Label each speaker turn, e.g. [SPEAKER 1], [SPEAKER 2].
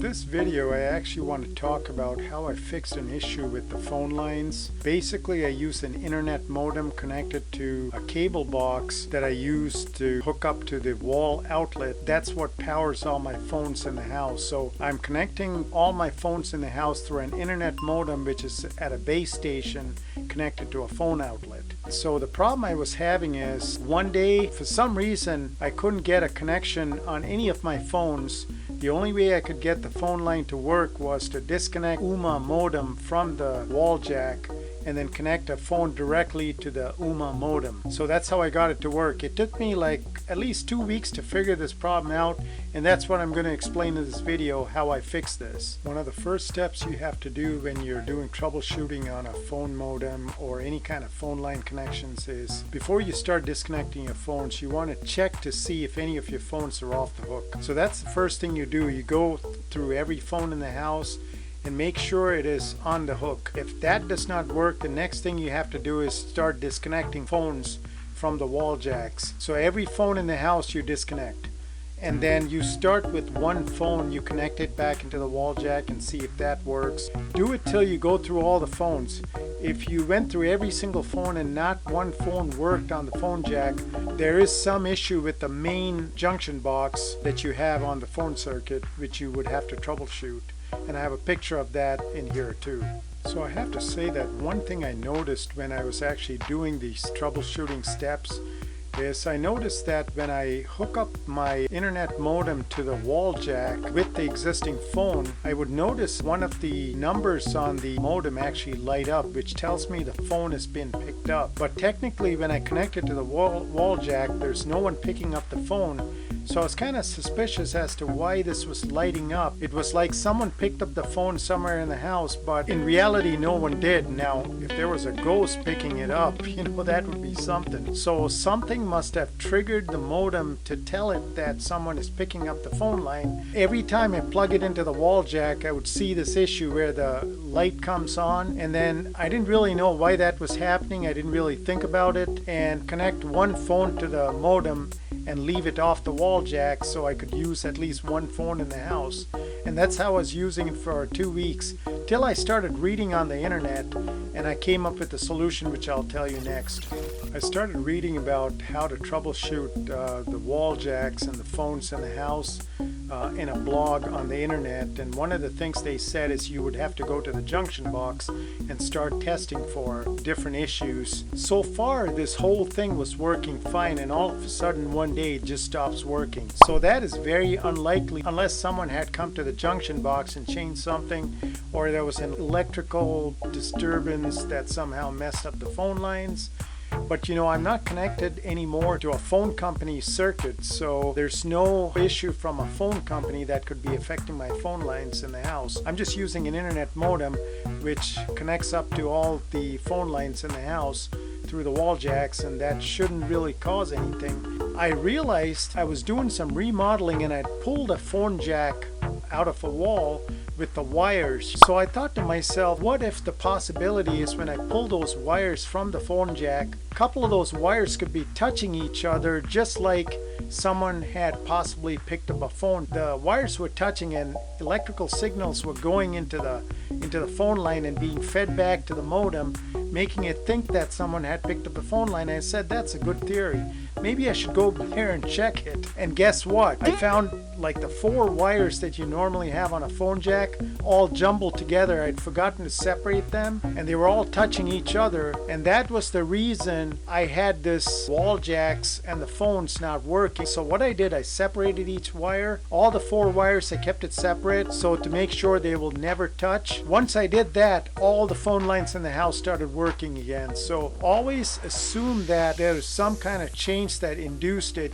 [SPEAKER 1] this video, I actually want to talk about how I fixed an issue with the phone lines. Basically, I use an internet modem connected to a cable box that I use to hook up to the wall outlet. That's what powers all my phones in the house. So I'm connecting all my phones in the house through an internet modem, which is at a base station connected to a phone outlet. So the problem I was having is one day, for some reason, I couldn't get a connection on any of my phones. The only way I could get the phone line to work was to disconnect UMA modem from the wall jack and then connect a phone directly to the UMA modem. So that's how I got it to work. It took me like at least 2 weeks to figure this problem out, and that's what I'm going to explain in this video, how I fixed this. One of the first steps you have to do when you're doing troubleshooting on a phone modem or any kind of phone line connections is, before you start disconnecting your phones, you want to check to see if any of your phones are off the hook. So that's the first thing you do. You go through every phone in the house and make sure it is on the hook. If that does not work, the next thing you have to do is start disconnecting phones from the wall jacks. So every phone in the house you disconnect, and then you start with one phone, you connect it back into the wall jack and see if that works. Do it till you go through all the phones. If you went through every single phone and not one phone worked on the phone jack, there is some issue with the main junction box that you have on the phone circuit, which you would have to troubleshoot. And I have a picture of that in here too. So I have to say that one thing I noticed when I was actually doing these troubleshooting steps is I noticed that when I hook up my internet modem to the wall jack with the existing phone, I would notice one of the numbers on the modem actually light up, which tells me the phone has been picked up. But technically, when I connect it to the wall jack, there's no one picking up the phone. So I was kind of suspicious as to why this was lighting up. It was like someone picked up the phone somewhere in the house, but in reality no one did. Now, if there was a ghost picking it up, that would be something. So something must have triggered the modem to tell it that someone is picking up the phone line. Every time I plug it into the wall jack, I would see this issue where the light comes on, and then I didn't really know why that was happening. I didn't really think about it, and connect one phone to the modem and leave it off the wall jack so I could use at least one phone in the house. And that's how I was using it for 2 weeks, till I started reading on the internet, and I came up with the solution, which I'll tell you next. I started reading about how to troubleshoot the wall jacks and the phones in the house in a blog on the internet, and one of the things they said is you would have to go to the junction box and start testing for different issues. So far this whole thing was working fine, and all of a sudden one day it just stops working. So that is very unlikely unless someone had come to the junction box and changed something, or there was an electrical disturbance that somehow messed up the phone lines. But I'm not connected anymore to a phone company circuit, so there's no issue from a phone company that could be affecting my phone lines in the house. I'm just using an internet modem which connects up to all the phone lines in the house through the wall jacks, and that shouldn't really cause anything. I realized I was doing some remodeling and I'd pulled a phone jack out of a wall with the wires. So I thought to myself, what if the possibility is when I pull those wires from the phone jack, a couple of those wires could be touching each other, just like someone had possibly picked up a phone. The wires were touching and electrical signals were going into the phone line and being fed back to the modem, making it think that someone had picked up the phone line. I said, that's a good theory. Maybe I should go there and check it. And guess what? I found like the 4 wires that you normally have on a phone jack all jumbled together. I'd forgotten to separate them, and they were all touching each other, and that was the reason I had this wall jacks and the phones not working. So what I did, I separated each wire. All the 4 wires, I kept it separate so to make sure they will never touch. Once I did that, all the phone lines in the house started working again. So always assume that there's some kind of change that induced it.